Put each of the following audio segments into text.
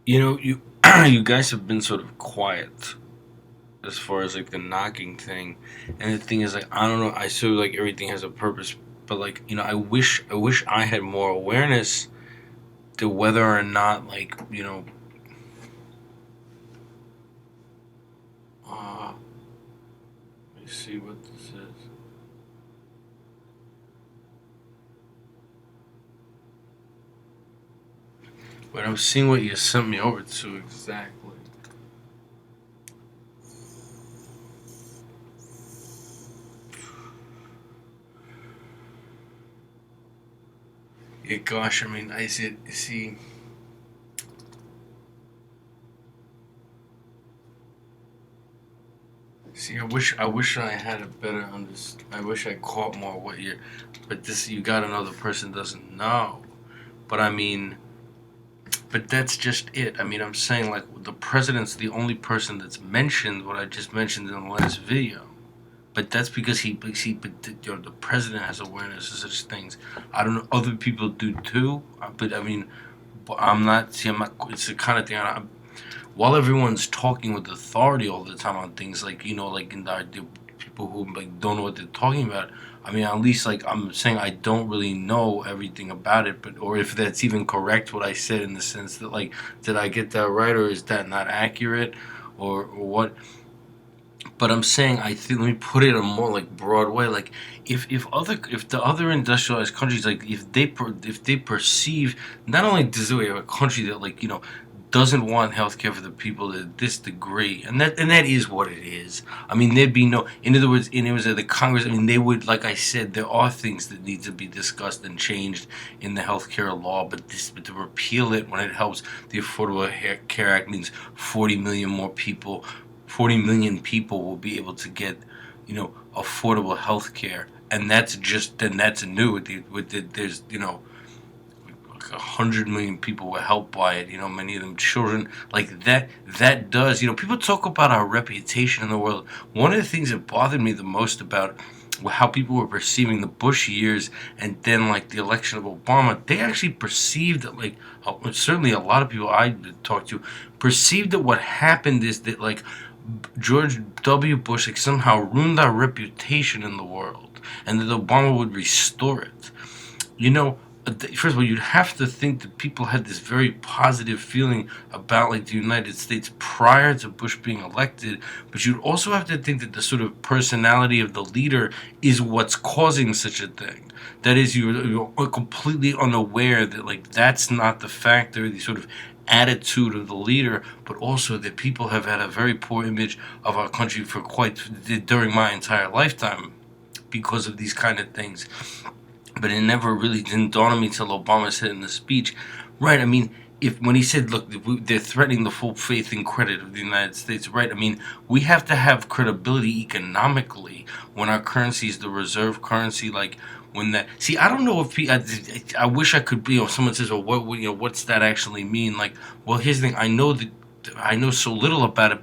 You you guys have been sort of quiet as far as like the knocking thing, and the thing is like I don't know. I feel like everything has a purpose, but like I wish I had more awareness to whether or not like let me see what this is. But I'm seeing what you sent me over to exactly. Yeah, gosh, I mean, I see. I wish I had a better I wish I caught more what you. But this, you got another person doesn't know. But I mean, but that's just it. I mean, I'm saying like the president's the only person that's mentioned what I just mentioned in the last video. But that's because the president has awareness of such things. I don't know. Other people do too. But I mean, but I'm not. See, I'm not. It's the kind of thing. While everyone's talking with authority all the time on things like like in the people who like don't know what they're talking about. I mean, at least like I'm saying, I don't really know everything about it, but or if that's even correct what I said in the sense that like did I get that right or is that not accurate or what? But I'm saying I think let me put it in a more like broad way. Like if the other industrialized countries like if they perceive not only does we have a country that like doesn't want healthcare for the people to this degree, and that is what it is. I mean, there'd be no. In other words, in it was at the Congress. I mean, they would, like I said, there are things that need to be discussed and changed in the healthcare law, but to repeal it when it helps the Affordable Care Act means 40 million more people 40 million people will be able to get, affordable health care. And that's just, then that's new. There's, like 100 million people were helped by it, many of them children. Like that does, people talk about our reputation in the world. One of the things that bothered me the most about how people were perceiving the Bush years and then like the election of Obama, they actually perceived that like certainly a lot of people I talked to perceived that what happened is that like George W. Bush like somehow ruined our reputation in the world, and that Obama would restore it. You know, first of all, you'd have to think that people had this very positive feeling about like the United States prior to Bush being elected, but you'd also have to think that the sort of personality of the leader is what's causing such a thing. That is, you're completely unaware that like that's not the factor. The sort of attitude of the leader, but also that people have had a very poor image of our country for quite during my entire lifetime because of these kind of things. But it never really didn't dawn on me until Obama said in the speech, right? I mean, if when he said, "Look, they're threatening the full faith and credit of the United States," right? I mean, we have to have credibility economically when our currency is the reserve currency. Like when that, see, I don't know if I wish I could be. Someone says, "Well, what's that actually mean?" Like, well, here's the thing. I know so little about it,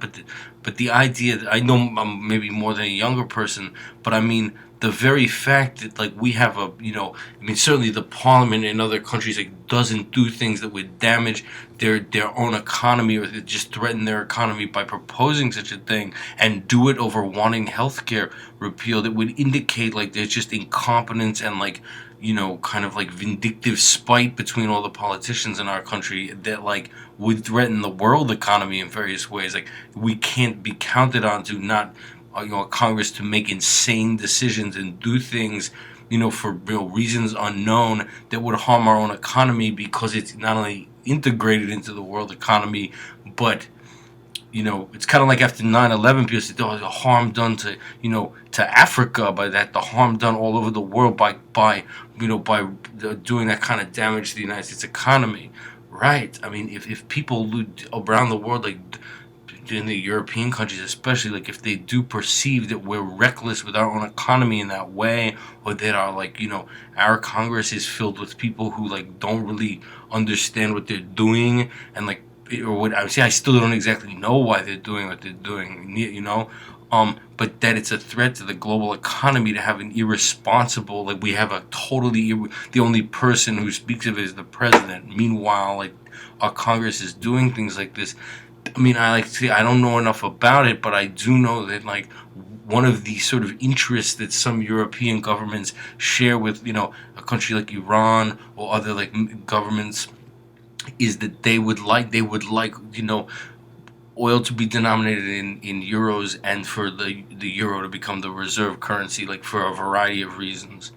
but the idea that I know maybe more than a younger person, but I mean the very fact that like we have I mean certainly the parliament in other countries like doesn't do things that would damage their own economy or just threaten their economy by proposing such a thing and do it over wanting healthcare repealed, it would indicate like there's just incompetence and like kind of like vindictive spite between all the politicians in our country that like would threaten the world economy in various ways. Like we can't be counted on to not Congress to make insane decisions and do things for reasons unknown that would harm our own economy because it's not only integrated into the world economy, but it's kind of like after 9/11, people said, "Oh, the harm done to to Africa by that, the harm done all over the world by doing that kind of damage to the United States economy." Right. I mean, if people around the world, like in the European countries, especially, like if they do perceive that we're reckless with our own economy in that way, or that our our Congress is filled with people who like don't really understand what they're doing, and like or what I see, I still don't exactly know why they're doing what they're doing, But that it's a threat to the global economy to have an irresponsible, like we have a totally, the only person who speaks of it is the president. Meanwhile, like our Congress is doing things like this. I mean, I don't know enough about it, but I do know that like one of the sort of interests that some European governments share with a country like Iran or other like governments is that they would like oil to be denominated in euros and for the euro to become the reserve currency, like for a variety of reasons.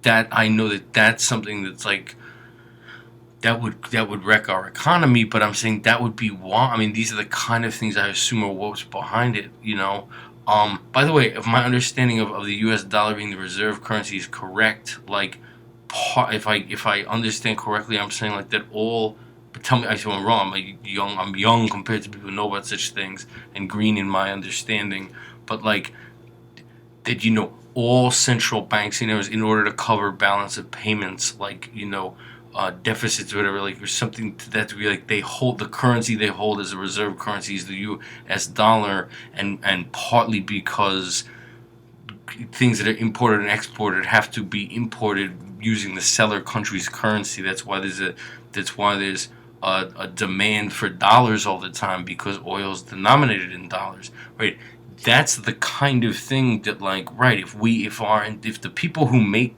That I know that that's something that's like that would wreck our economy. But I'm saying that would be why. I mean, these are the kind of things I assume are what's behind it. By the way, if my understanding of the U.S. dollar being the reserve currency is correct, like, if I understand correctly, I'm saying like that all. But tell me if I'm wrong. I'm young compared to people who know about such things, and green in my understanding. But like that, all central banks, in order to cover balance of payments, like deficits or whatever, like or something to that degree, like they hold the currency they hold as a reserve currency is the U.S. dollar, and partly because things that are imported and exported have to be imported using the seller country's currency. That's why there's a demand for dollars all the time, because oil is denominated in dollars, right? That's the kind of thing that, like, right, if the people who make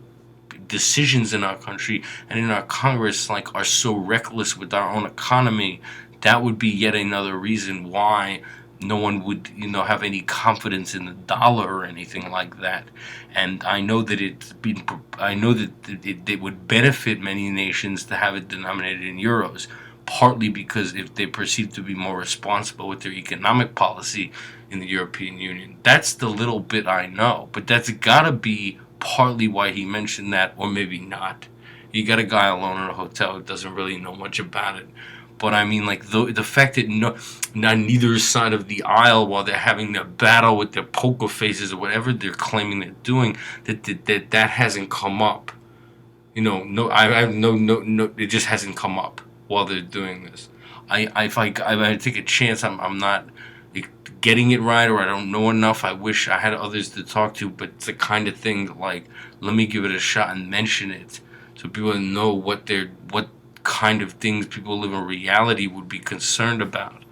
decisions in our country and in our Congress like are so reckless with our own economy, that would be yet another reason why no one would have any confidence in the dollar or anything like that. And I know that it would benefit many nations to have it denominated in euros, partly because if they perceive to be more responsible with their economic policy in the European Union. That's the little bit I know, but that's got to be partly why he mentioned that, or maybe not. You got a guy alone in a hotel who doesn't really know much about it. But I mean, like the fact that neither side of the aisle, while they're having their battle with their poker faces or whatever they're claiming they're doing, that hasn't come up. No, I no, it just hasn't come up while they're doing this. If I take a chance, I'm not getting it right, or I don't know enough. I wish I had others to talk to, but it's the kind of thing like, let me give it a shot and mention it so people know what kind of things people live in reality would be concerned about.